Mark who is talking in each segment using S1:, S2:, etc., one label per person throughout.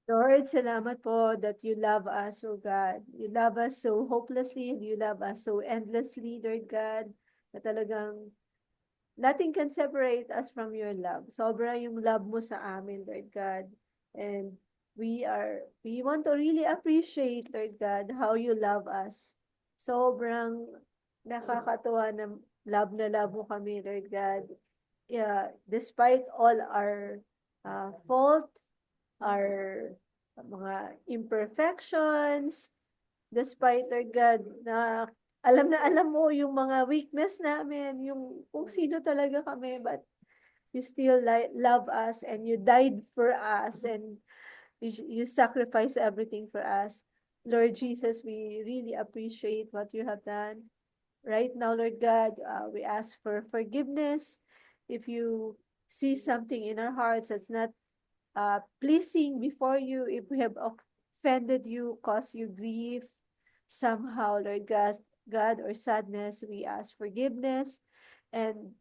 S1: Lord, salamat po that you love us, O God. You love us so hopelessly and you love us so endlessly, Lord God, na talagang nothing can separate us from your love. Sobra yung love mo sa amin, Lord God. And we want to really appreciate, Lord God, how you love us. Sobrang nakakatuwa na love mo kami, Lord God. Yeah, despite all our fault, our mga imperfections, despite, Lord God, na alam mo yung mga weakness namin, yung kung sino talaga kami, but you still love us and you died for us and you sacrifice everything for us. Lord Jesus, we really appreciate what you have done. Right now, Lord God, we ask for forgiveness. If you see something in our hearts that's not pleasing before you, if we have offended you, caused you grief, somehow, Lord God, or sadness, we ask forgiveness. And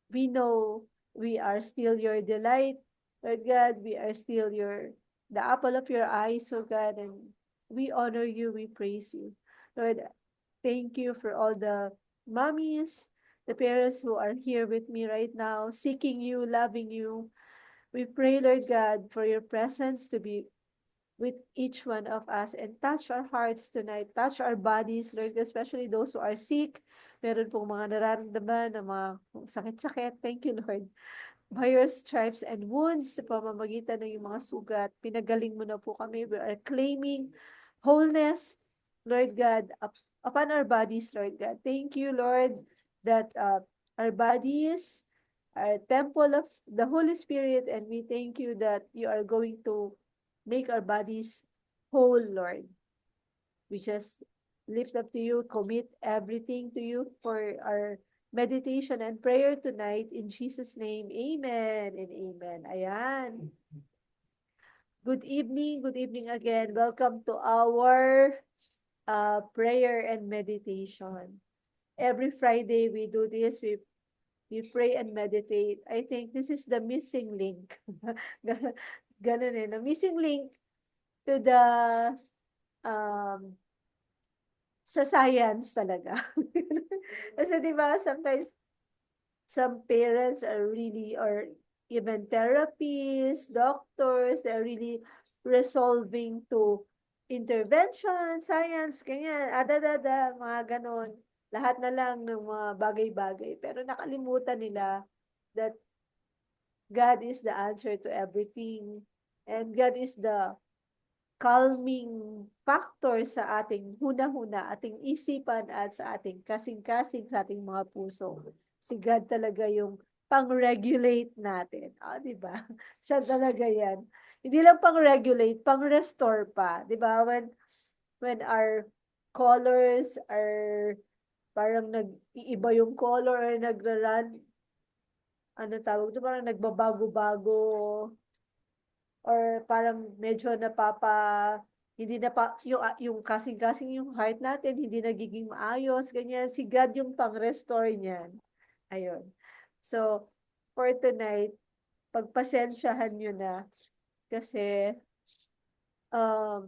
S1: we know we are still your delight, Lord God. We are still the apple of your eyes, oh God, and we honor you, we praise you. Lord, thank you for all the mommies, the parents who are here with me right now, seeking you, loving you. We pray, Lord God, for your presence to be with each one of us and touch our hearts tonight, touch our bodies, Lord, especially those who are sick. Meron pong mga nararamdaman na mga sakit-sakit. Thank you, Lord. By your stripes and wounds, sa pamamagitan ng iyong mga sugat, pinagaling mo na po kami. We are claiming wholeness, Lord God, upon our bodies, Lord God. Thank you, Lord, that our bodies are a temple of the Holy Spirit, and we thank you that you are going to make our bodies whole, Lord. We just lift up to you, commit everything to you for our meditation and prayer tonight. In Jesus' name, amen and amen. Ayan. Good evening again. Welcome to our prayer and meditation. Every Friday we do this. We pray and meditate. I think this is the missing link. Ganun eh. The missing link to the um, sa science talaga. Kasi 'di ba sometimes some parents are really, or even therapists, doctors, they're really resolving to intervention, science, ganyan, mga ganon. Lahat na lang ng mga bagay-bagay. Pero nakalimutan nila that God is the answer to everything. And God is the calming factor sa ating huna-huna, ating isipan at sa ating kasing-kasing sa ating mga puso. Si God talaga yung pang-regulate natin. Di ba? Siya talaga yan. Hindi lang pang-regulate, pang-restore pa. Di ba? When our colors are parang nag-iiba yung color or nagra-run, ano tawag ito, parang nagbabago-bago or parang medyo hindi na pa, yung kasing-kasing yung heart natin, hindi nagiging maayos, ganyan. Si God yung pang-restore niyan. Ayun. So, for tonight, pagpasensyahan nyo na kasi, um,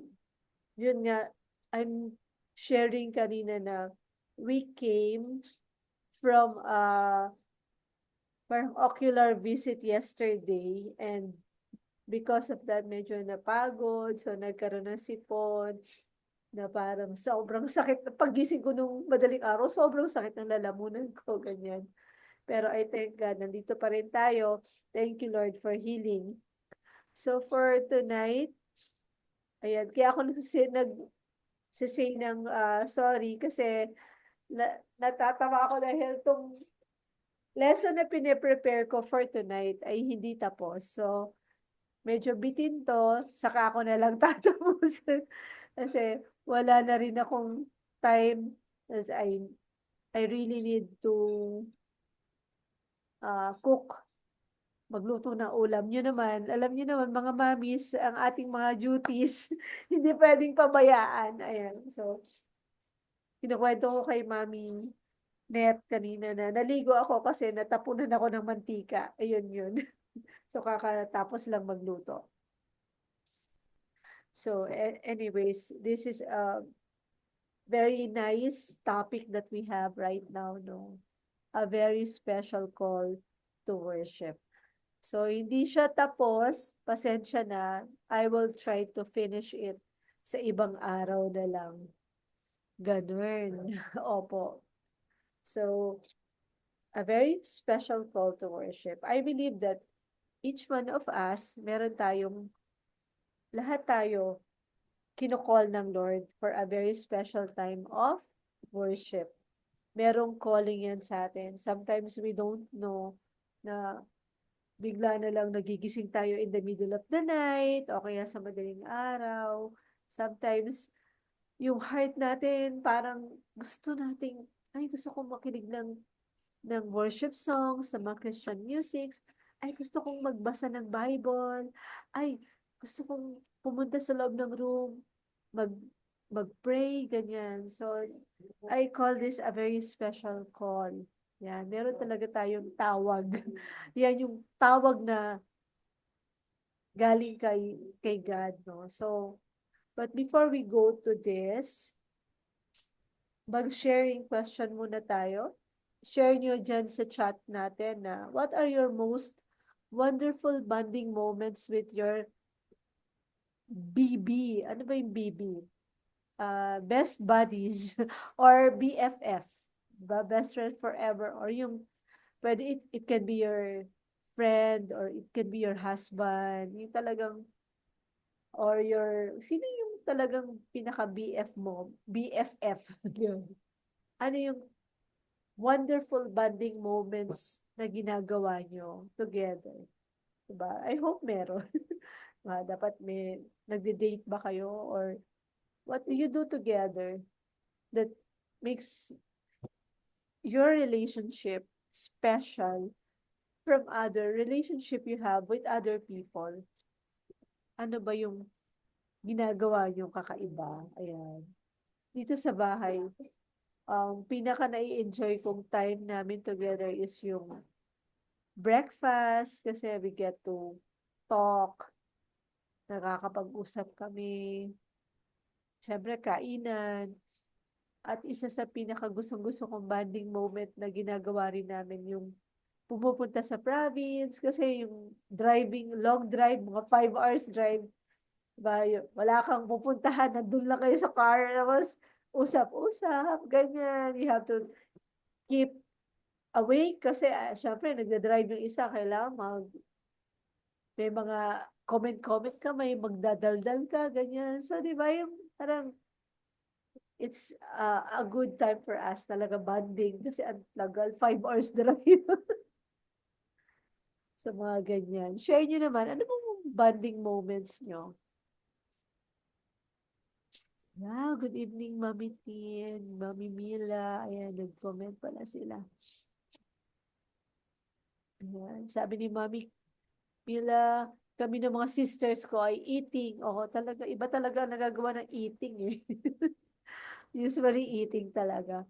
S1: yun nga, I'm sharing kanina na we came from parang ocular visit yesterday, and because of that, medyo napagod. So, nagkaroon ng sipon na parang sobrang sakit. Pagising ko nung madaling araw, sobrang sakit ng lalamunan ko, ganyan. Pero I thank God, nandito pa rin tayo. Thank you, Lord, for healing. So, for tonight, ayan, kaya ako nagsisay ng sorry kasi natatawa ako dahil tong lesson na pine-prepare ko for tonight ay hindi tapos. So, medyo bitin to, saka ako na lang tatapusin. Kasi wala na rin akong time. As I really need to cook, magluto ng ulam. Yun naman, alam niyo naman mga mommies, ang ating mga duties, hindi pwedeng pabayaan. Ayan, so, kinukwento ko kay Mami Net kanina na naligo ako kasi natapunan ako ng mantika. Ayun yun. So, kakatapos lang magluto. So anyways, this is a very nice topic that we have right now, no? A very special call to worship. So hindi siya tapos, pasensya na. I will try to finish it sa ibang araw na lang. Ganun. Opo. So, a very special call to worship. I believe that each one of us, meron tayong, lahat tayo, kinokall ng Lord for a very special time of worship. Merong calling yan sa atin. Sometimes we don't know na bigla na lang nagigising tayo in the middle of the night o kaya sa madaling araw. Sometimes, yung heart natin parang gusto nating, ay gusto kong makinig ng worship songs, sa mga Christian music. Ay, gusto kong magbasa ng Bible. Ay, gusto kong pumunta sa loob ng room, mag, mag-pray, ganyan. So, I call this a very special call. Yan, meron talaga tayong tawag. Yan yung tawag na galing kay God, no? So, but before we go to this, mag-sharing question muna tayo. Share nyo dyan sa chat natin na what are your most wonderful bonding moments with your BB? Ano ba yung BB? Best buddies or BFF? Ba? Best friend forever or yung pwede it can be your friend or it can be your husband. Yung talagang or your sino yung talagang pinaka BF mo? BFF. Yun. Ano yung wonderful bonding moments na ginagawa nyo together. Diba? I hope meron. Dapat may nagde-date ba kayo or what do you do together that makes your relationship special from other relationship you have with other people? Ano ba yung ginagawa nyo kakaiba? Ayan. Dito sa bahay, pinaka nai-enjoy kong time namin together is yung breakfast kasi we get to talk, nakakapag-usap kami, syempre kainan, at isa sa pinaka gustong-gusto kong bonding moment na ginagawa rin namin yung pumupunta sa province kasi yung driving, long drive, mga 5 hours drive, diba, wala kang pupuntahan, nandun lang kayo sa car, tapos usap-usap, ganyan, you have to keep awake kasi syempre nagda-drive yung isa, kailangan may mga comment-comment ka, may magdadaldal ka, ganyan. So, di ba yung parang it's a good time for us talaga bonding kasi ang tagal, 5 hours drive sa mga ganyan. Share nyo naman, ano bang bonding moments nyo? Yeah, good evening, Mami Tin, Mami Mila. Ayan, nag-comment pala sila. Ayan, sabi ni Mami Mila, kami ng mga sisters ko ay eating. Oo, talaga, iba talaga nagagawa ng eating eh. Usually eating talaga.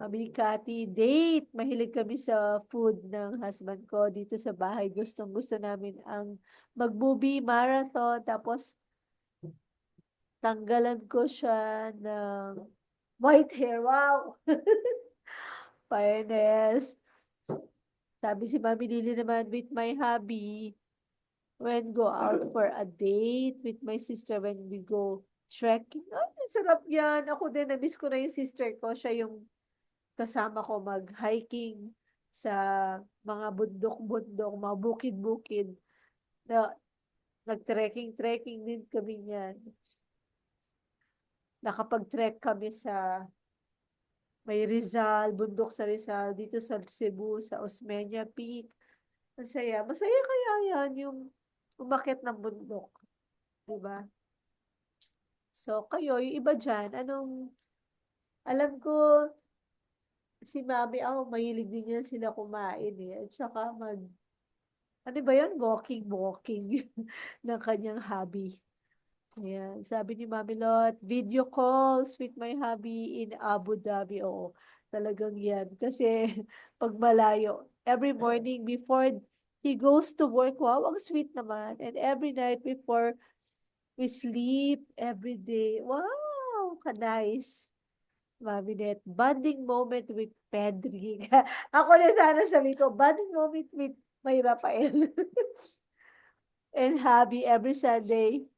S1: Kami ni Cathy, date. Mahilig kami sa food ng husband ko dito sa bahay. Gustong-gusto namin ang mag-movie marathon. Tapos, tanggalan ko siya ng white hair. Wow! Fairness. Sabi si Mami Lily naman, with my hubby, when go out for a date with my sister, when we go trekking. Ay, sarap yan. Ako din, na-miss ko na yung sister ko. Siya yung kasama ko mag-hiking sa mga bundok-bundok, mga bukid-bukid. Na, nag-trekking-trekking din kami niyan. Nakapag-trek kami sa may Rizal, bundok sa Rizal, dito sa Cebu, sa Osmeña Peak. Masaya. Masaya kaya yan, yung umakyat ng bundok. Diba? So, kayo, yung iba dyan, alam ko, si mami ako, mahilig din yan sila kumain eh. At saka ano ba yun? Walking ng kanyang hobby. Ayan. Sabi ni Mami Lot, video calls with my hubby in Abu Dhabi. Oo, talagang yan. Kasi pag malayo, every morning before he goes to work, wow, ang sweet naman. And every night before We sleep every day. Wow, ka-nice. Mami Net, bonding moment with Pedri. Ako na sana sabi ko, bonding moment with my Rafael. And hubby every Sunday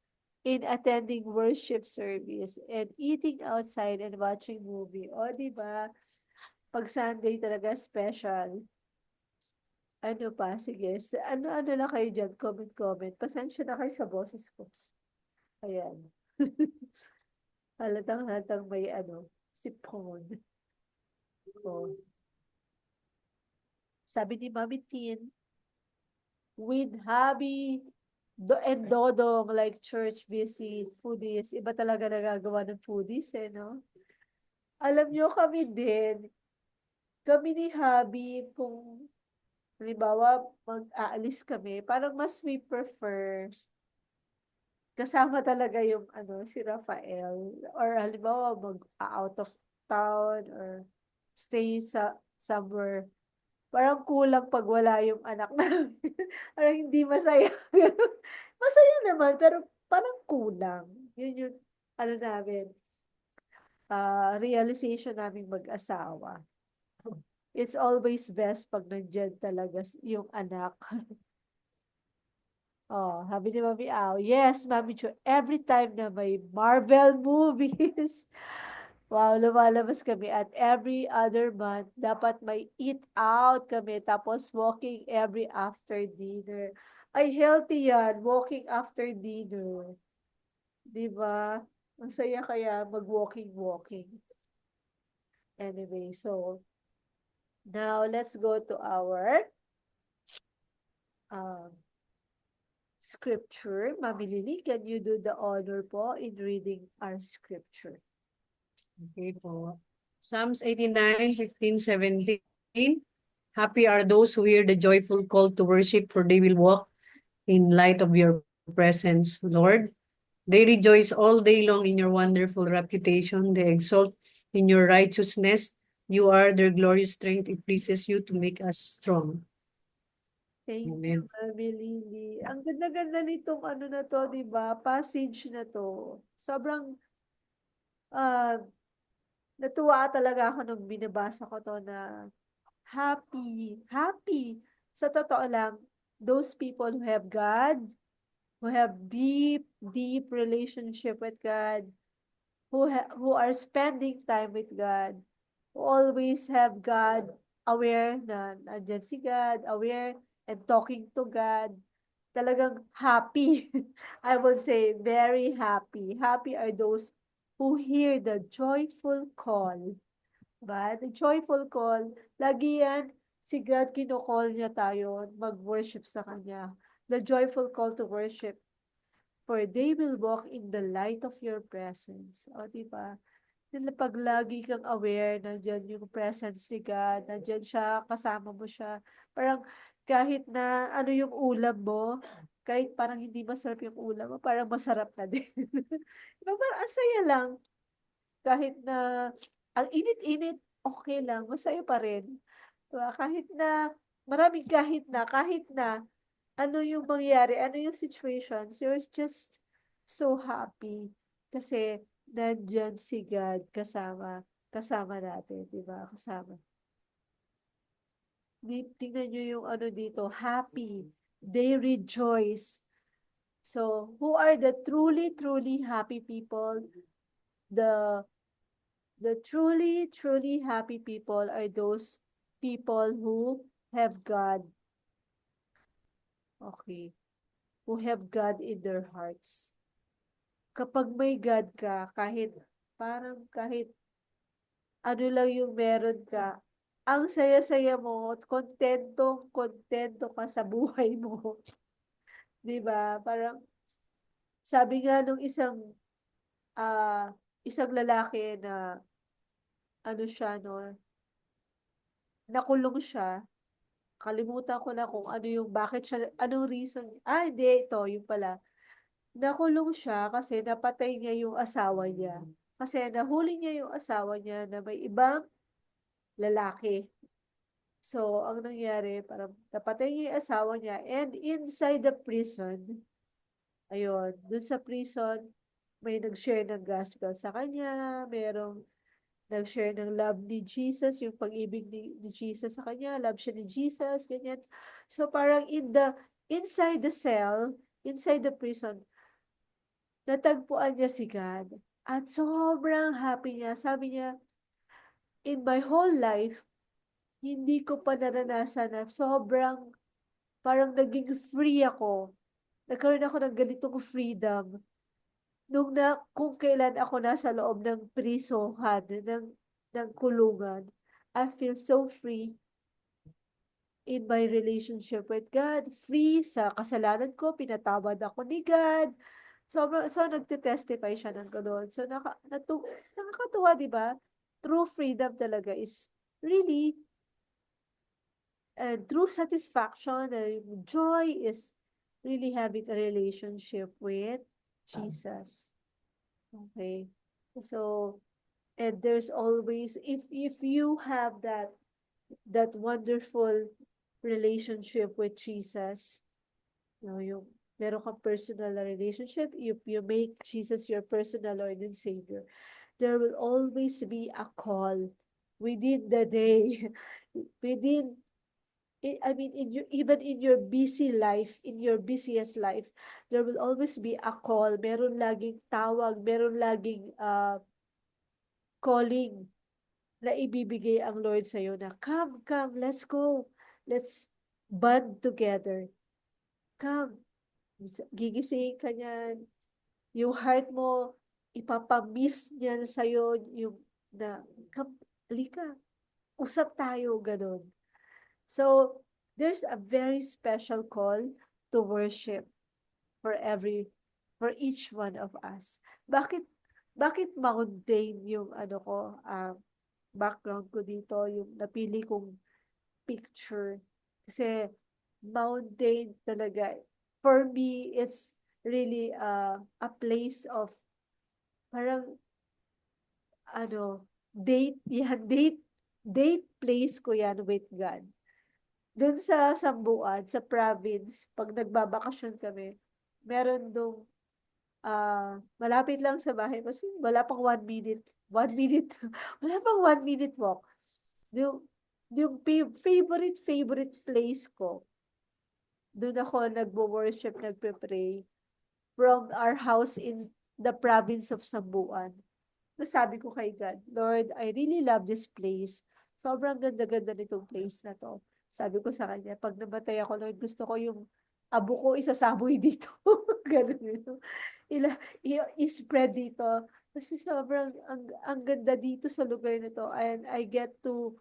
S1: in attending worship service and eating outside and watching movie. O, di ba? Pag Sunday talaga special. Ano pa? Sige. Ano lang kayo dyan? Comment. Pasensya na kayo sa boses ko. Ayan. Halatang may sipon. O. Sabi ni Mami Tin, with hubby and Dodong, like church visit, foodies. Iba talaga nagagawa ng foodies, no? Alam nyo, kami ni hubby, kung halimbawa mag-aalis kami, parang mas we prefer kasama talaga yung si Rafael. Or halimbawa mag-out of town or stay somewhere. Parang kulang pag wala yung anak namin. Parang hindi masaya. Masaya naman, pero parang kulang. Yun yung, namin, realization namin mag-asawa. It's always best pag nandyan talaga yung anak. Oh, sabi ni Mami Au, yes, Mami Cho, every time na may Marvel movies, wow, lumalabas kami at every other month, dapat may eat out kami, tapos walking every after dinner. Ay, healthy yan, walking after dinner. Diba? Ang saya kaya mag-walking. Anyway, so, now let's go to our um, scripture. Mami Lily, can you do the honor po in reading our scripture?
S2: Okay po. Psalms 89:15-17. Happy are those who hear the joyful call to worship, for they will walk in light of your presence, Lord. They rejoice all day long in your wonderful reputation. They exult in your righteousness. You are their glorious strength. It pleases you to make us strong.
S1: Thank
S2: Amen.
S1: you, Mami Lily. Ang ganda-ganda nitong na to, di ba? Passage na to. Sobrang natuwa talaga ako nung binabasa ko to na happy. Sa totoo lang, those people who have God, who have deep relationship with God, who are spending time with God, who always have God aware na nandiyan si God, aware and talking to God, talagang happy. I would say very happy. Happy are those who hear the joyful call. But the joyful call, lagi yan, si God kinocall niya tayo mag-worship sa Kanya. The joyful call to worship. For they will walk in the light of your presence. O, diba? Pag lagi kang aware, nandyan yung presence ni God, nandyan siya, kasama mo siya. Parang kahit na ano yung ulam mo, kahit parang hindi masarap yung ulam mo, parang masarap na din. Diba? Parang ang saya lang. Kahit na ang init-init, okay lang, masaya pa rin. Diba? Kahit na, ano yung mangyari, ano yung situations, you're just so happy. Kasi, nandyan si God kasama natin, di ba? Kasama. Tingnan nyo yung dito, happy. They rejoice. So, who are the truly happy people? The truly happy people are those people who have God. Okay. Who have God in their hearts. Kapag may God ka, kahit ano lang yung meron ka, ang saya-saya mo, kontento ka sa buhay mo. 'Di ba? Parang sabi nga nung isang lalaki na siya no, nakulong siya. Kalimutan ko na kung anong reason. Hindi, ito, yung pala. Nakulong siya kasi napatay niya yung asawa niya. Kasi nahuli niya yung asawa niya na may ibang lalaki. So, ang nangyari, parang napatay niya yung asawa niya and inside the prison, ayun, dun sa prison, may nag-share ng gospel sa kanya, merong nag-share ng love ni Jesus, yung pag-ibig ni Jesus sa kanya, love siya ni Jesus, ganyan. So parang inside the cell, inside the prison, natagpuan niya si God. At sobrang happy niya. Sabi niya, in my whole life, hindi ko pa naranasan na sobrang parang naging free ako. Nagkaroon ako ng ganitong freedom kung kailan ako nasa loob ng prisohan, ng kulungan. I feel so free in my relationship with God. Free sa kasalanan ko, pinatawad ako ni God. So nagte-testify siya ng gano'n. So nakakatuwa, di ba? True freedom talaga is really true satisfaction, joy is really having a relationship with Jesus. Okay. So, and there's always, if you have that wonderful relationship with Jesus, yung meron kang personal na relationship, you make Jesus your personal Lord and Savior, there will always be a call within the day, within, I mean, even in your busy life, in your busiest life, there will always be a call. Meron laging tawag, meron laging calling na ibibigay ang Lord sa'yo na, come, let's go. Let's bond together. Come. Gigisingin ka niyan. Yung heart mo, ipapamiss niya sa'yo yung na, come, halika. Usap tayo, ganun. So, there's a very special call to worship for for each one of us. Bakit mountain yung background ko dito, yung napili kong picture? Kasi mountain talaga, for me, it's really a place of parang date yan, date place ko yan with God. Doon sa Sambuan, sa province, pag nagbabakasyon kami, meron dong malapit lang sa bahay, kasi wala pang 1 minute, wala pang 1 minute walk. Yung favorite place ko, doon ako nagwo-worship, nagpe-pray, from our house in the province of Sambuan. Nasabi ko kay God, Lord, I really love this place. Sobrang ganda-ganda nitong place na to. Sabi ko sa kanya, pag namatay ako, Lord, gusto ko yung abo ko isasaboy dito. Ganun yun. I-spread dito. Kasi sobrang, ang ganda dito sa lugar na to. And I get to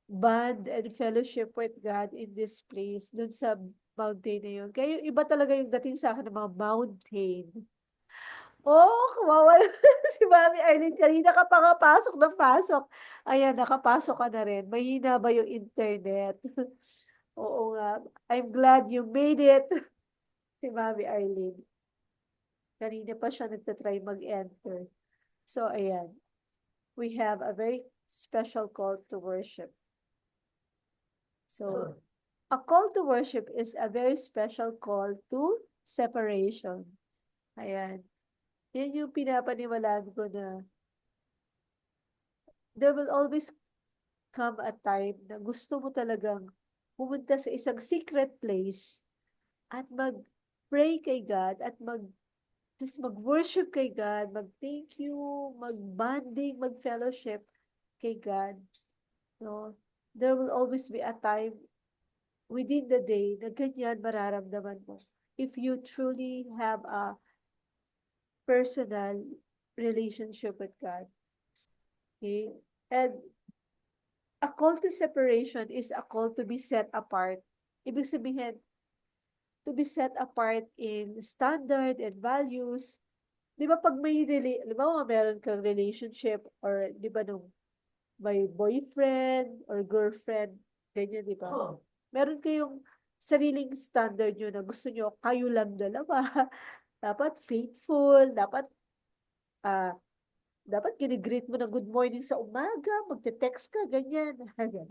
S1: bond and fellowship with God in this place, dun sa mountain na yun. Kaya yung iba talaga yung dating sa akin ng mga mountain. Oh, kawawa si Mami Arlene kanina ka pa nga pasok ng pasok. Ayan, nakapasok ka na rin. Mahina ba yung internet? Oo nga. I'm glad you made it, si Mami Arlene. Kanina pa siya nagtatry mag-enter. So, ayan. We have a very special call to worship. So, a call to worship is a very special call to separation. Ayan. Yan yung pinapaniwalaan ko na there will always come a time na gusto mo talagang pumunta sa isang secret place at mag-pray kay God at just mag-worship kay God, mag-thank you, mag-bonding, mag-fellowship kay God. No? There will always be a time within the day na ganyan mararamdaman mo. If you truly have a personal relationship with God. Okay? And a call to separation is a call to be set apart. Ibig sabihin, to be set apart in standard and values. Di ba pag di ba meron kang relationship or di ba nung may boyfriend or girlfriend, ganyan, di ba? Meron kayong sariling standard nyo na gusto nyo, kayo lang dalawa. Dapat faithful, dapat dapat ginigreet mo ng good morning sa umaga, magte-text ka, ganyan. Ganun,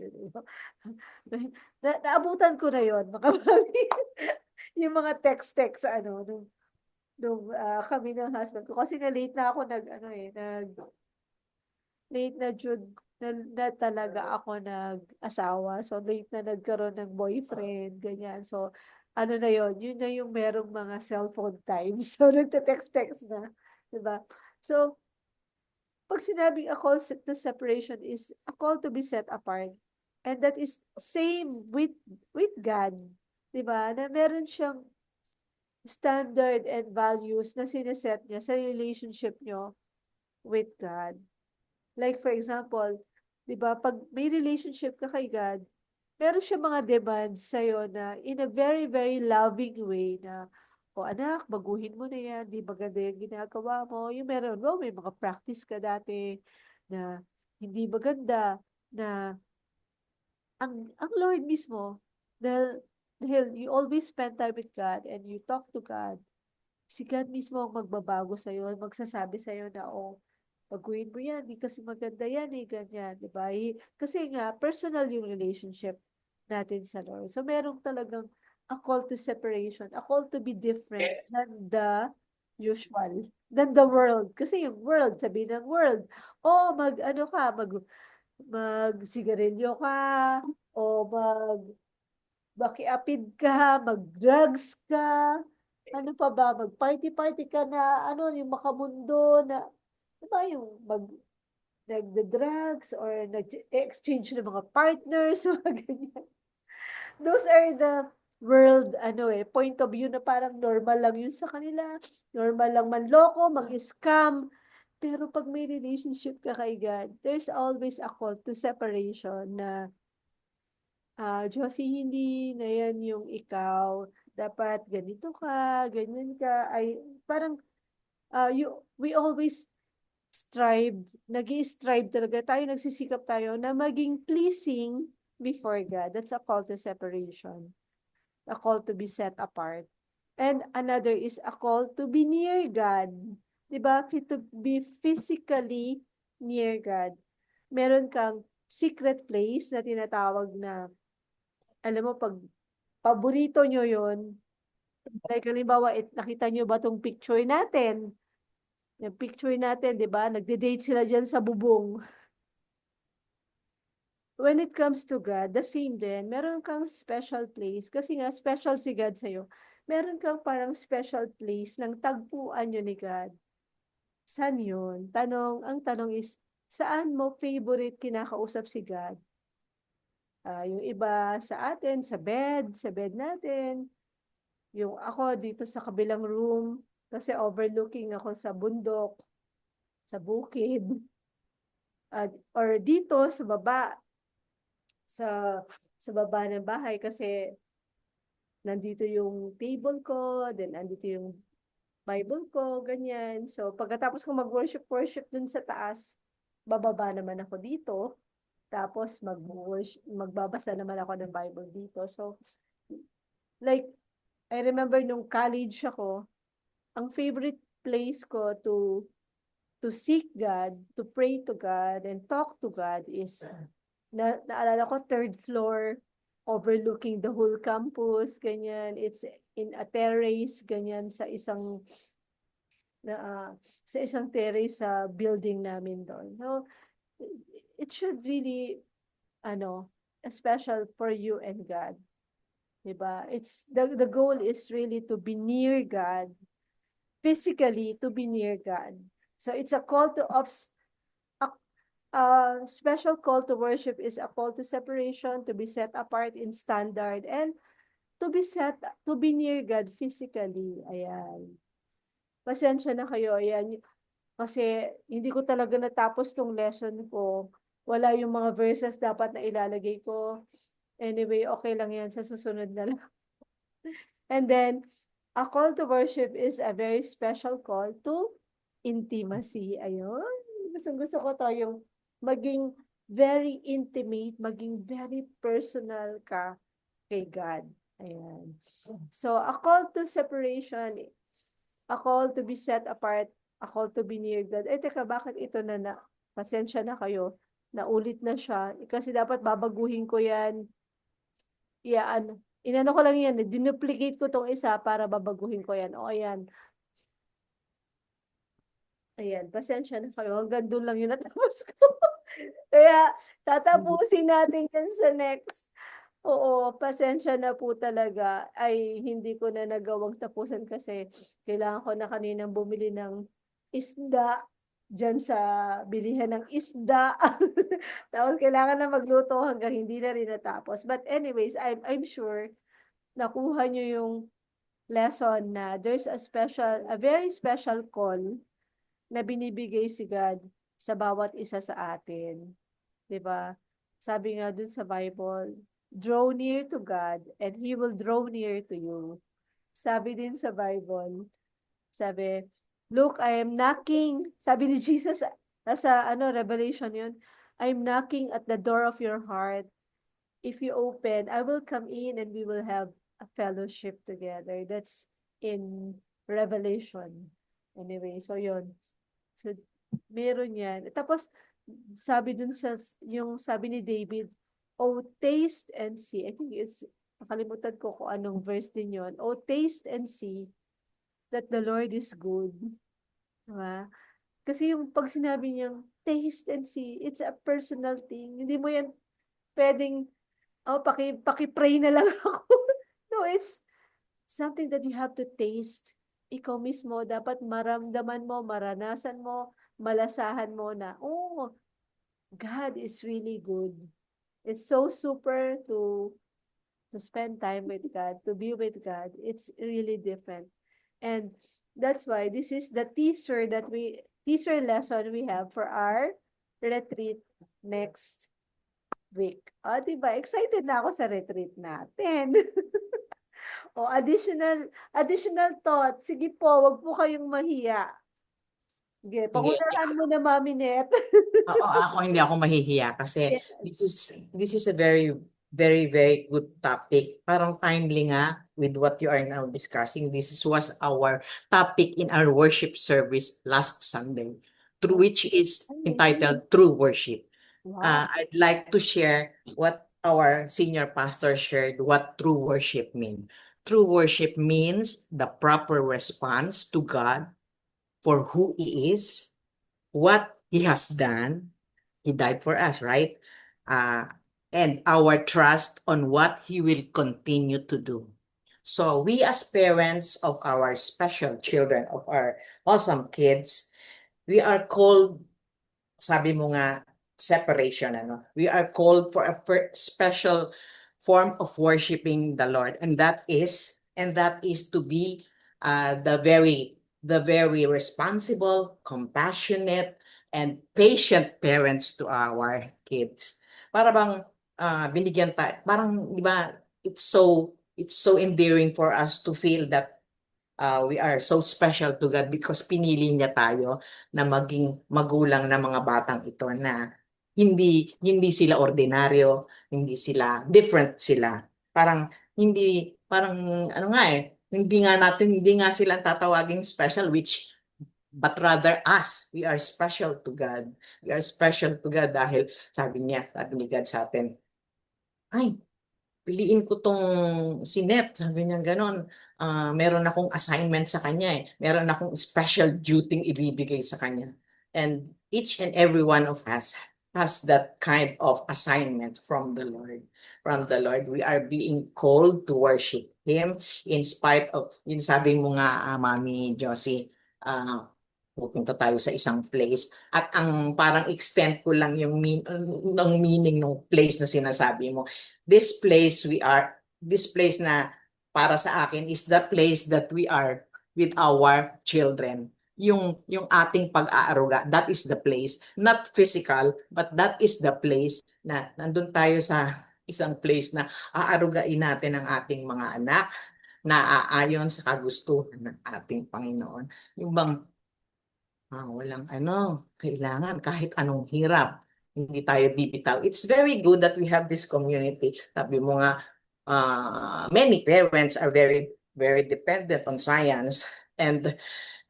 S1: naabutan ko na yon makabagi. Yung mga text-text, ano, kami ng husband ko. Kasi nga late na ako late na jud na talaga ako nag-asawa. So, late na nagkaroon ng boyfriend, ganyan. So, ano na yun na yung merong mga cellphone times. So, nagte-text-text na. Diba? So, pag sinabing a call to separation is a call to be set apart. And that is same with God. Diba? Na meron siyang standard and values na sineset niya sa relationship nyo with God. Like for example, 'di ba, pag may relationship ka kay God, meron siya mga demands sa'yo na in a very, very loving way na, "O anak, baguhin mo na 'yan, 'di maganda yung ginagawa mo." Yung meron mo, may mga practice ka dati na hindi maganda na ang Lord mismo, dahil you always spend time with God and you talk to God, si God mismo ang magbabago sa'yo, magsasabi sa'yo na, "Oh, baguhin mo yan, di kasi maganda yan eh, ganyan." Di ba? Kasi nga, personal yung relationship natin sa Lord. So, merong talagang a call to separation, a call to be different than the usual, than the world. Kasi yung world, sabi ng world, oh, mag-sigarilyo ka, o makiapid ka, mag-drugs ka, ano pa ba, mag-party-party ka na, ano, yung makamundo na, diba yung nagda-drugs or nag-exchange ng mga partners, mga ganyan. Those are the world, point of view na parang normal lang yun sa kanila. Normal lang manloko, mag-scam. Pero pag may relationship ka kay God, there's always a call to separation na, Josie, hindi na yan yung ikaw. Dapat ganito ka, ganyan ka. Ay, parang, we always strive, nag-i-strive talaga tayo, nagsisikap tayo na maging pleasing before God. That's a call to separation. A call to be set apart. And another is a call to be near God. Diba? To be physically near God. Meron kang secret place na tinatawag na, alam mo, pag paborito nyo yun, like halimbawa, nakita nyo ba tong picture natin? Yung picture natin, di ba? Nagde-date sila dyan sa bubong. When it comes to God, the same din. Meron kang special place. Kasi nga, special si God sa'yo. Meron kang parang special place ng tagpuan nyo ni God. Saan yun? Ang tanong is, saan mo favorite kinakausap si God? Yung iba sa atin, sa bed natin. Yung ako dito sa kabilang room, kasi overlooking ako sa bundok, sa bukid. Or dito sa baba, sa baba ng bahay kasi nandito yung table ko, then nandito yung Bible ko, ganyan. So, pagkatapos ko mag-worship dun sa taas, bababa naman ako dito. Tapos, magbabasa naman ako ng Bible dito. So, like, I remember nung college ako, ang favorite place ko to seek God, to pray to God, and talk to God is, naalala ko, third floor, overlooking the whole campus, ganyan. It's in a terrace, ganyan, na, sa isang terrace sa building namin doon. So, it should really, special for you and God. Diba? The goal is really to be near God, physically to be near God. So it's a call to a special call to worship is a call to separation, to be set apart in standard, and to be near God physically. Ayan. Pasensya na kayo. Ayan. Kasi hindi ko talaga natapos tong lesson ko. Wala yung mga verses dapat na ilalagay ko. Anyway, okay lang yan. Sa susunod na lang. And then, a call to worship is a very special call to intimacy. Ayun. Gusto ko to yung maging very intimate, maging very personal ka kay God. Ayan. So, a call to separation, a call to be set apart, a call to be near God. Eh, teka, bakit ito na? Pasensya na kayo. Naulit na siya. Kasi dapat babaguhin ko yan. Iyaan. Inano ko lang yan. Dinuplicate ko tong isa para babaguhin ko yan. O, ayan. Ayan, pasensya na kayo. Hanggang doon lang yun natapos ko. Kaya, tatapusin natin yan sa next. Oo, pasensya na po talaga. Ay, hindi ko na nagawang tapusan kasi kailangan ko na kaninang bumili ng isda dyan sa bilihan ng isda. Tapos kailangan na magluto hanggang hindi na rin natapos. But anyways, I'm sure nakuha nyo yung lesson na there's a very special call na binibigay si God sa bawat isa sa atin. 'Di ba? Sabi nga dun sa Bible, draw near to God and He will draw near to you. Sabi din sa Bible, sabi, look, I am knocking. Sabi ni Jesus, nasa Revelation yun, I'm knocking at the door of your heart. If you open, I will come in and we will have a fellowship together. That's in Revelation. Anyway, so yun. So, meron yan. Tapos, sabi dun yung sabi ni David, oh, taste and see. I think nakalimutan ko kung anong verse din yun. Oh, taste and see that the Lord is good. Diba? Kasi yung pag sinabi niyang taste and see, it's a personal thing. Hindi mo yan pwedeng, oh, paki-pray na lang ako. No, it's something that you have to taste. Ikaw mismo, dapat maramdaman mo, maranasan mo, malasahan mo na, oh, God is really good. It's so super to spend time with God, to be with God. It's really different. And that's why this is the teaser lesson we have for our retreat next week. O, diba? Excited na ako sa retreat natin. O, additional thoughts. Sige po, wag po kayong mahiya. Sige, pangunahan mo na, Mami Net.
S3: Oo, ako hindi ako mahihiya kasi
S1: Yes.
S3: this is a very very good topic. Parang timely nga with what you are now discussing. Was our topic in our worship service last Sunday, through which is entitled True Worship.
S1: Wow.
S3: I'd like to share what our senior pastor shared, what true worship means. True worship means the proper response to God for who He is, what He has done. He died for us, right? And our trust on what He will continue to do. So we as parents of our special children, of our awesome kids, we are called, sabi mo nga, separation, we are called for a special form of worshiping the Lord, and that is to be the very responsible, compassionate, and patient parents to our kids. Para bang binigyan tayo, parang di ba, it's so endearing for us to feel that we are so special to God because pinili niya tayo na maging magulang ng mga batang ito na hindi sila ordinaryo, hindi sila different sila. Parang hindi nga sila tatawaging special, but rather us, we are special to God. We are special to God dahil sabi ni God sa atin, ay, piliin ko tong si Net, sabi niya gano'n. Meron akong assignment sa kanya Meron akong special duty ibibigay sa kanya. And each and every one of us has that kind of assignment from the Lord. From the Lord, we are being called to worship Him in spite of, yun sabi mo nga, Mami Josie, pupunta tayo sa isang place at ang parang extent ko lang yung meaning ng place na sinasabi mo. This place na para sa akin is the place that we are with our children. Yung ating pag-aaruga, that is the place, not physical, but that is the place na nandun tayo sa isang place na aarugain natin ang ating mga anak na aayon sa kagustuhan ng ating Panginoon. Yung bang walang kailangan kahit anong hirap, hindi tayo bibitaw. It's very good that we have this community. Sabi mo nga, many parents are very, very dependent on science. And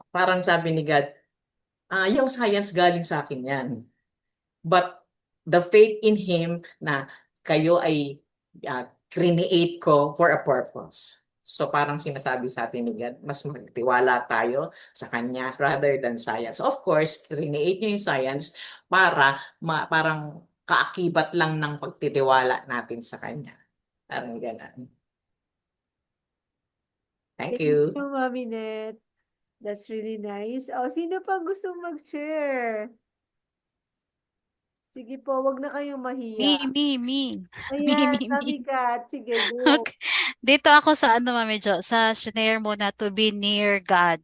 S3: parang sabi ni God, yung science galing sa akin yan. But the faith in Him na kayo ay create ko for a purpose. So parang sinasabi sa atin ni God, mas magtiwala tayo sa Kanya rather than science. Of course, create niya yung science para parang kaakibat lang ng pagtitiwala natin sa Kanya. Parang ganun. Thank
S1: Thank
S3: you.
S1: you, Mami Net. That's really nice. Oh, sino pa gusto mag-share? Sige po, wag na kayong mahiya.
S4: Me.
S1: Ayan,
S4: Me.
S1: Mami Kat. Sige, go.
S4: Okay. Dito ako sa ano, Mami Jo, sa shinare mo na to be near God.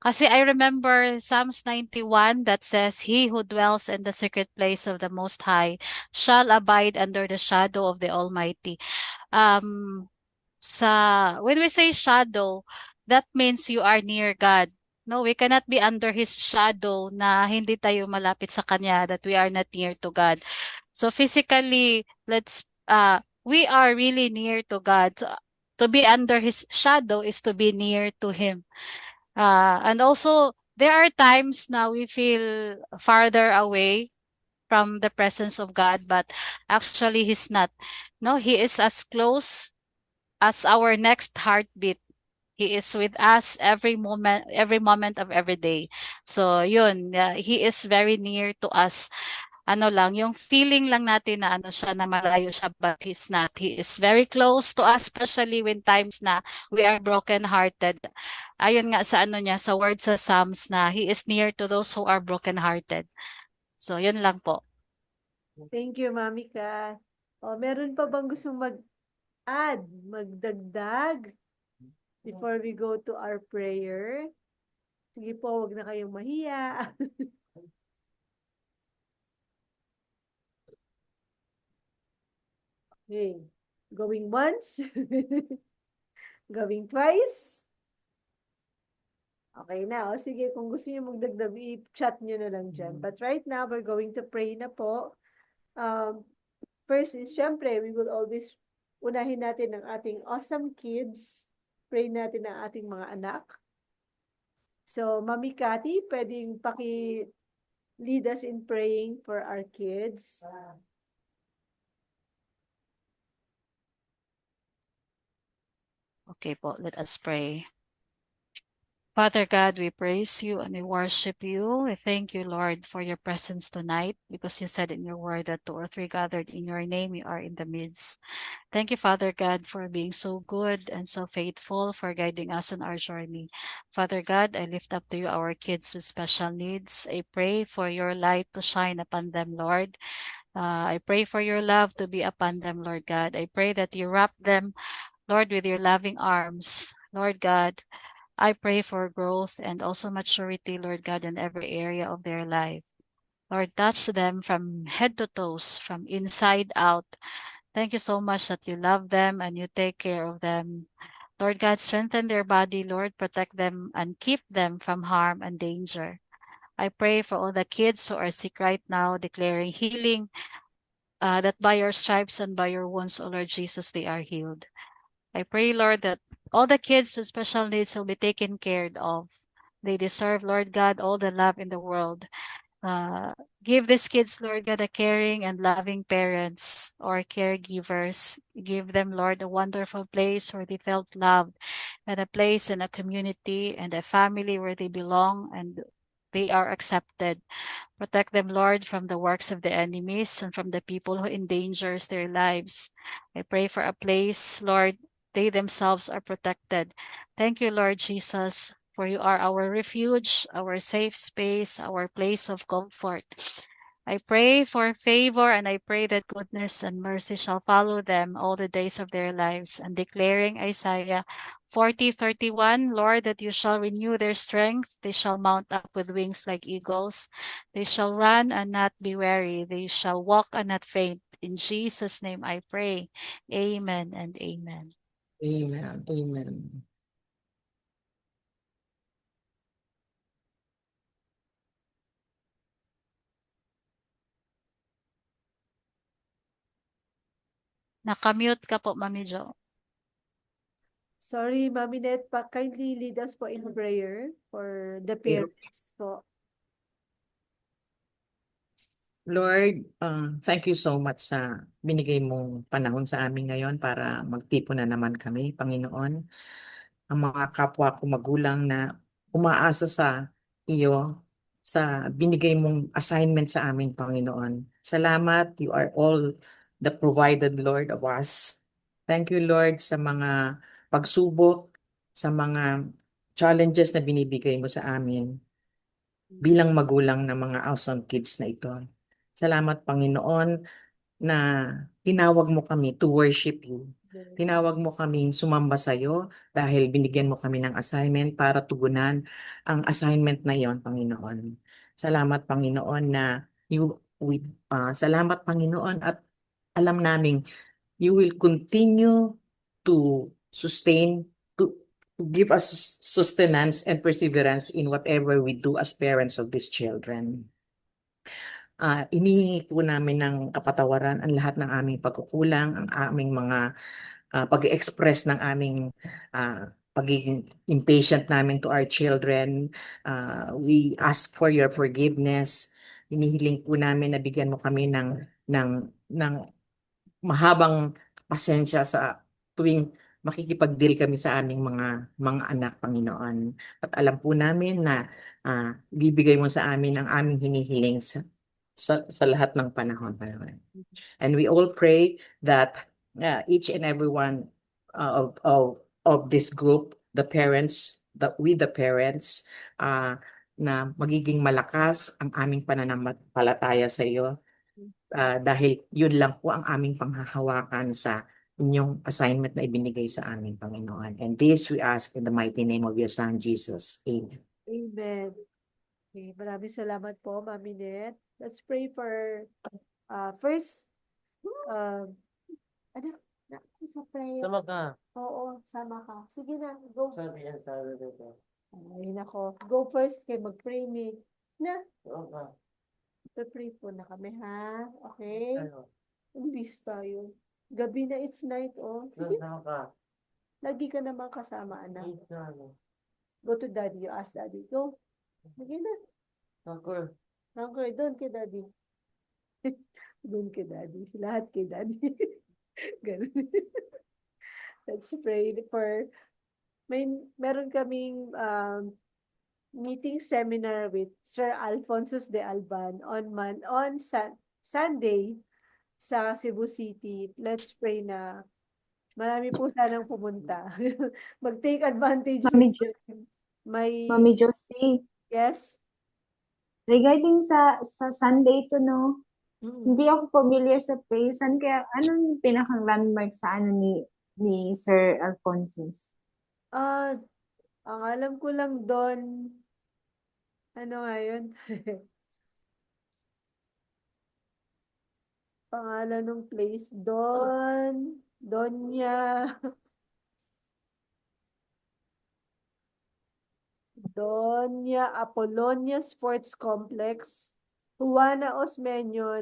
S4: Kasi I remember Psalms 91 that says, He who dwells in the secret place of the Most High shall abide under the shadow of the Almighty. When we say shadow, that means you are near God. No, we cannot be under His shadow na hindi tayo malapit sa Kanya, that we are not near to God. So physically, we are really near to God. So, to be under His shadow is to be near to Him. And also, there are times now we feel farther away from the presence of God, but actually He's not. No, He is as close as our next heartbeat. He is with us every moment of every day. So, yun, He is very near to us. Ano lang, yung feeling lang natin na ano siya, na malayo siya, but He's not. He is very close to us, especially when times na we are broken-hearted. Ayun nga sa ano niya, sa word sa Psalms na He is near to those who are broken-hearted. So, yun lang po.
S1: Thank you, Mami Kat. Oh, meron pa bang gustong magdagdag before we go to our prayer? Sige po, wag na kayong mahiya. Okay. Going once? Going twice? Okay na. O sige, kung gusto niyo magdagdag, i-chat niyo na lang dyan. But right now, we're going to pray na po. First is, syempre, we will always unahin natin ang ating awesome kids. Pray natin ang ating mga anak. So, Mami Cathy, pwedeng lead us in praying for our kids.
S4: Okay po, let us pray. Father God, we praise you and we worship you. We thank you, Lord, for your presence tonight, because you said in your word that 2 or 3 gathered in your name, you are in the midst. Thank you, Father God, for being so good and so faithful, for guiding us on our journey. Father God, I lift up to you our kids with special needs. I pray for your light to shine upon them, Lord. I pray for your love to be upon them, Lord God. I pray that you wrap them, Lord, with your loving arms. Lord God, I pray for growth and also maturity, Lord God, in every area of their life. Lord, touch them from head to toes, from inside out. Thank you so much that you love them and you take care of them. Lord God, strengthen their body, Lord, protect them and keep them from harm and danger. I pray for all the kids who are sick right now, declaring healing, that by your stripes and by your wounds, O Lord Jesus, they are healed. I pray, Lord, that all the kids with special needs will be taken care of. They deserve, Lord God, all the love in the world. Give these kids, Lord God, a caring and loving parents or caregivers. Give them, Lord, a wonderful place where they felt loved, and a place in a community and a family where they belong and they are accepted. Protect them, Lord, from the works of the enemies and from the people who endangers their lives. I pray for a place, Lord, they themselves are protected. Thank you, Lord Jesus, for you are our refuge, our safe space, our place of comfort. I pray for favor, and I pray that goodness and mercy shall follow them all the days of their lives. And declaring Isaiah 40:31, Lord, that you shall renew their strength. They shall mount up with wings like eagles. They shall run and not be weary. They shall walk and not faint. In Jesus' name I pray. Amen and amen.
S3: Amen. Amen.
S4: Nakamute ka po, Mami Jo.
S1: Sorry, Mami Net, kindly lead us po in prayer for the parents po.
S3: Lord, thank you so much sa binigay mong panahon sa amin ngayon para magtipon na naman kami, Panginoon. Ang mga kapwa ko magulang na umaasa sa iyo sa binigay mong assignment sa amin, Panginoon. Salamat, you are all the provided Lord of us. Thank you, Lord, sa mga pagsubok, sa mga challenges na binibigay mo sa amin bilang magulang ng mga awesome kids na ito. Salamat, Panginoon, na tinawag mo kami to worship you. Tinawag mo kaming sumamba sa iyo dahil binigyan mo kami ng assignment para tugunan ang assignment na iyon, Panginoon. Salamat, Panginoon, na salamat, Panginoon, at alam naming you will continue to sustain, to give us sustenance and perseverance in whatever we do as parents of these children. Inihingi po namin ng kapatawaran ang lahat ng aming pagkukulang, ang aming mga pag-express ng aming pagiging impatient namin to our children. We ask for your forgiveness. Inihiling po namin na bigyan mo kami ng mahabang pasensya sa tuwing makikipag-deal kami sa aming mga anak, Panginoon. At alam po namin na bibigay mo sa amin ang aming hinihiling sa lahat ng panahon, Panginoon. And we all pray that each and every one of this group, the parents, the parents, na magiging malakas ang aming pananampalataya sa iyo. Dahil yun lang po ang aming panghahawakan sa inyong assignment na ibinigay sa amin, Panginoon. And this we ask in the mighty name of your Son, Jesus. Amen.
S1: Amen. Okay, maraming salamat po, Mami Net. Let's pray for first, anak, sa prayer.
S5: Sama ka.
S1: Oo, sama ka. Sige na, go.
S5: Sabi yan, sabi dito.
S1: Ay, nako. Go first kay mag-pray me. Na,
S5: Oo ka.
S1: pray po na kami, ha? Okay?
S5: Ano?
S1: Umbis tayo. Gabi na, it's night, oh. Sige,
S5: Sama ka.
S1: lagi ka naman kasama, anak.
S5: Please na ano.
S1: Go to daddy, you ask daddy. Go. Sige na.
S5: Ako.
S1: Hunger, doon kay daddy. Doon kay daddy. Lahat kay daddy. Ganun. Let's pray for, meron kaming meeting seminar with Sir Alphonsus de Alban on Sunday sa Cebu City. Let's pray na marami po sanang pumunta. Mag-take advantage.
S6: Mami
S1: May,
S6: Mami Josie,
S1: yes?
S6: regarding sa Sunday to, no,
S1: Mm.
S6: hindi ako familiar sa place. Saan kaya, anong pinakang landmark sa ano ni Sir Alphonsus?
S1: Ang alam ko lang doon, ano nga yun? Pangalan ng place, Doña Apollonia Sports Complex, Juana Osmeña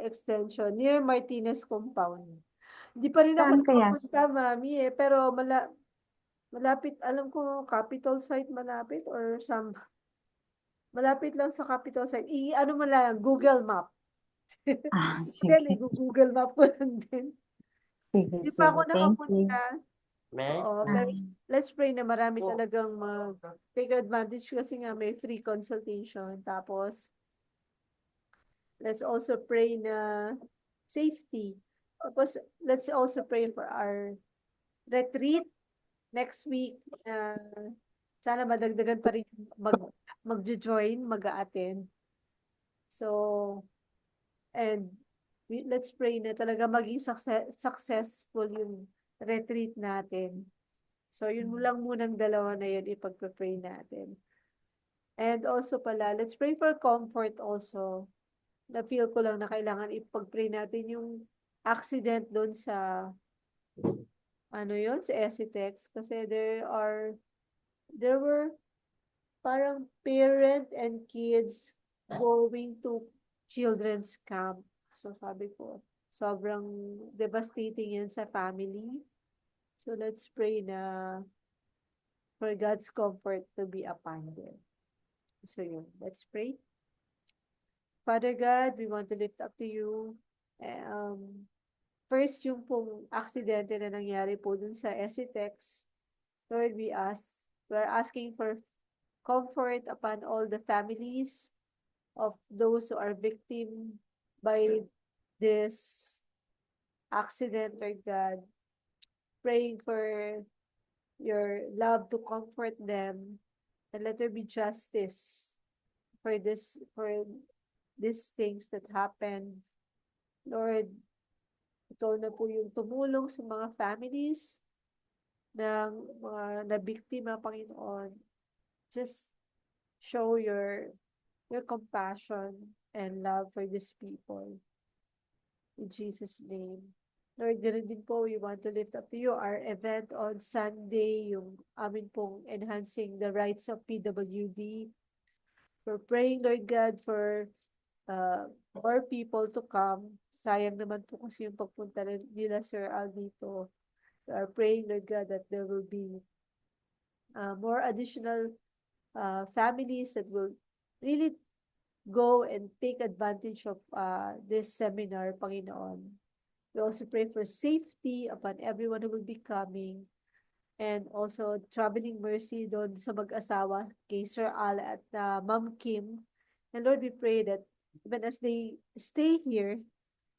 S1: Extension, near Martinez Compound. Hindi pa rin ako
S6: Saan kaya?
S1: nakapunta, Mami, pero malapit, alam ko, capital site malapit or malapit lang sa capital site. Ano mo lang, Google Map. Kaya
S6: Sige.
S1: Google Map ko lang din.
S6: Sige,
S1: Hindi pa ako
S6: sige. Thank you.
S1: nakapunta.
S5: May?
S1: Oo, pero let's pray na marami
S5: Oh.
S1: talagang take advantage kasi nga may free consultation. Tapos, let's also pray na safety. Tapos, let's also pray for our retreat next week. Sana madagdagan pa rin mag-join, mag-a-attend. So, and let's pray na talaga maging successful yung retreat natin. So, yun lang munang dalawa na yun ipagpe-pray natin. And also pala, let's pray for comfort also. Na-feel ko lang na kailangan ipag-pray natin yung accident doon sa ano yun, sa Esitex. Kasi there were parang parent and kids going to children's camp. So sabi ko, sobrang devastating yan sa family. So let's pray na for God's comfort to be upon them. So yun, let's pray. Father God, we want to lift up to you. First, yung pong aksidente na nangyari po dun sa SCTEX. Lord, we're asking for comfort upon all the families of those who are victim by this accident, Lord God. Praying for your love to comfort them and let there be justice for these things that happened. Lord, ikaw na po yung tumulong sa mga families ng mga nabiktima, Panginoon. Just show your compassion and love for these people. In Jesus' name. Lord, ganoon din po, we want to lift up to you our event on Sunday, yung amin pong enhancing the rights of PWD. We're praying, Lord God, for more people to come. Sayang naman po kasi yung pagpunta nila Sir Al dito. We are praying, Lord God, that there will be more additional families that will really go and take advantage of this seminar, Panginoon. We also pray for safety upon everyone who will be coming, and also traveling mercy doon sa mag-asawa kay Sir Al at Ma'am Kim. And Lord, we pray that even as they stay here,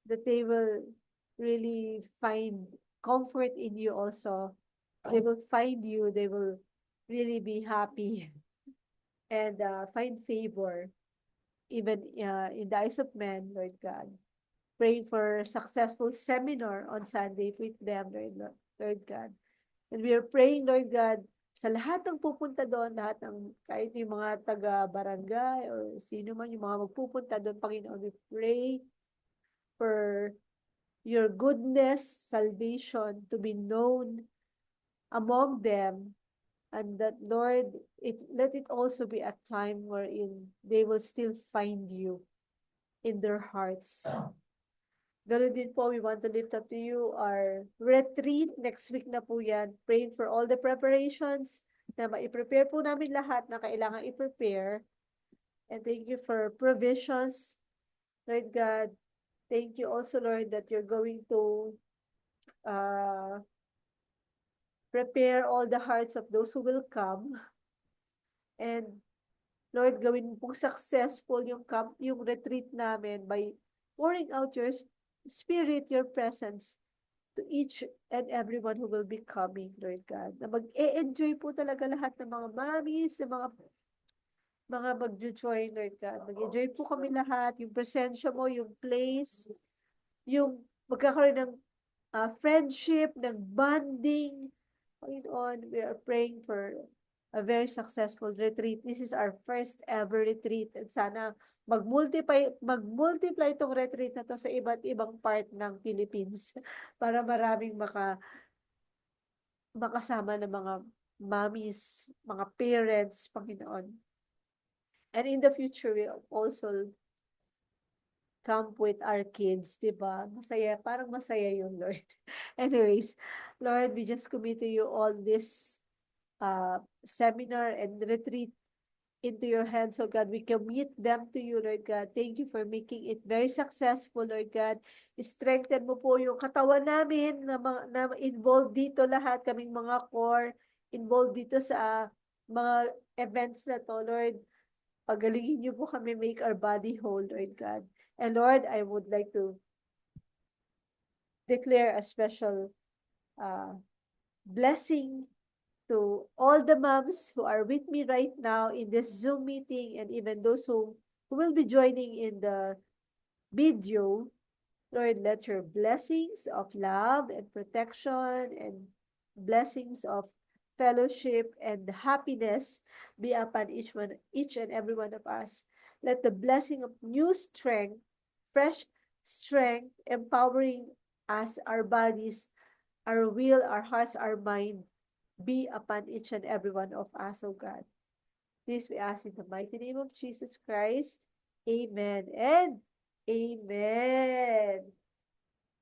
S1: that they will really find comfort in you also. They will find you, they will really be happy and find favor even in the eyes of men, Lord God. Praying for successful seminar on Sunday with them, Lord God. And we are praying, Lord God, sa lahat ng pupunta doon, lahat ng kahit yung mga taga-barangay or sino man yung mga magpupunta doon, Panginoon, we pray for your goodness, salvation to be known among them, and that, Lord, let it also be a time wherein they will still find you in their hearts. Ganun din po, we want to lift up to you our retreat. Next week na po yan. Praying for all the preparations na ma-prepare po namin lahat na kailangan i-prepare. And thank you for provisions, Lord God. Thank you also, Lord, that you're going to prepare all the hearts of those who will come. And Lord, gawin pong successful yung retreat namin by pouring out your Spirit, your presence to each and everyone who will be coming, Lord God. Na mag-e-enjoy po talaga lahat ng mga mommies, ng mga mag-join, Lord God. Mag-enjoy po kami lahat, yung presensya mo, yung place, yung magkakaroon ng friendship, ng bonding. Panginoon, we are praying for a very successful retreat. This is our first ever retreat, and sana mag-multiply itong retreat na to sa iba't ibang part ng Philippines para maraming makasama ng mga mommies, mga parents, Panginoon. And in the future, we also camp with our kids, diba? Masaya, parang masaya yun, Lord. Anyways, Lord, we just commit to you all this seminar and retreat into your hands, oh God. We commit them to you, Lord God. Thank you for making it very successful, Lord God. Strengthen mo po yung katawan namin na involved dito lahat, kaming mga core, involved dito sa mga events na to, Lord. Pagalingin niyo po kami, make our body whole, Lord God. And Lord, I would like to declare a special blessing to all the moms who are with me right now in this Zoom meeting, and even those who will be joining in the video. Lord, let your blessings of love and protection and blessings of fellowship and happiness be upon each and every one of us. Let the blessing of new strength, fresh strength, empowering us, our bodies, our will, our hearts, our mind, be upon each and every one of us, oh God. This we ask in the mighty name of Jesus Christ. Amen and amen.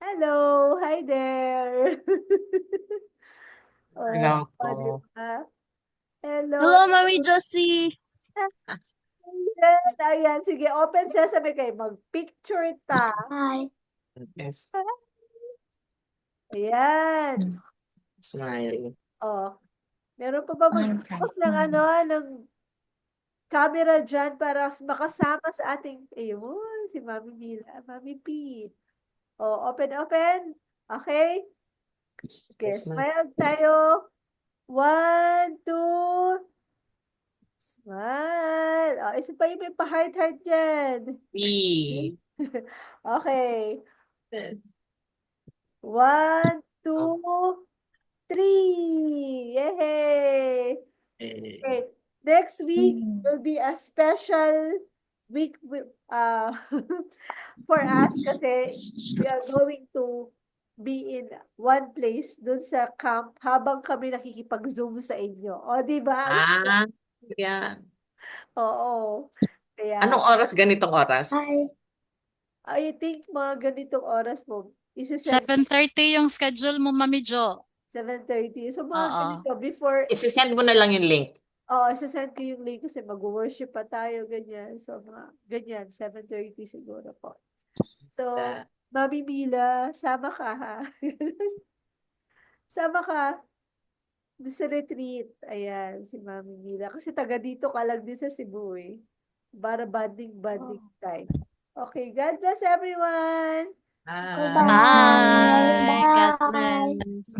S1: Hello, hi there.
S3: Hello
S1: Oh,
S3: po.
S1: diba? Hello.
S7: Hello, Mami Josie.
S1: Ayan, sige, open sesame kayo. Mag-picture ta.
S6: Hi.
S3: Yes.
S1: Ayan.
S3: Smile.
S1: Oh, meron pa ba
S6: Smile,
S1: mag-focus
S6: guys,
S1: ng
S6: smile.
S1: ng camera dyan para makasama sa ating, ayun, si Mami Mila, Mami P. Oh, open. Okay? Okay,
S3: Yes, ma'am.
S1: smile tayo. 1, 2, smile. Oh, isa pa yung may pa-heart dyan.
S3: P.
S1: Okay. 1, 2, 3. Yay! Okay. Next week will be a special week for us kasi we are going to be in one place dun sa camp habang kami nakikipag-Zoom sa inyo. O, di ba?
S3: Ah, yeah.
S1: Oo. Kaya,
S3: Anong oras? Ganitong oras?
S6: Hi.
S1: I think mga ganitong oras mo, isa
S4: 7:30 yung schedule mo, Mami Jo.
S1: 7:30. So, mga
S4: Oo.
S1: ganito, before,
S3: Isi-send mo na lang yung link.
S1: isasend ko yung link kasi mag-worship pa tayo, ganyan. So, mga ganyan, 7:30 siguro po. So,
S3: Ah.
S1: Mami Mila, sama ka ha. Sama ka doon sa retreat. Ayan, si Mami Mila. Kasi taga dito ka lang din sa Cebu eh. Para bonding time. Okay, God bless everyone!
S3: Ah.
S6: Bye.
S4: Bye. God
S6: Bye.
S4: bless.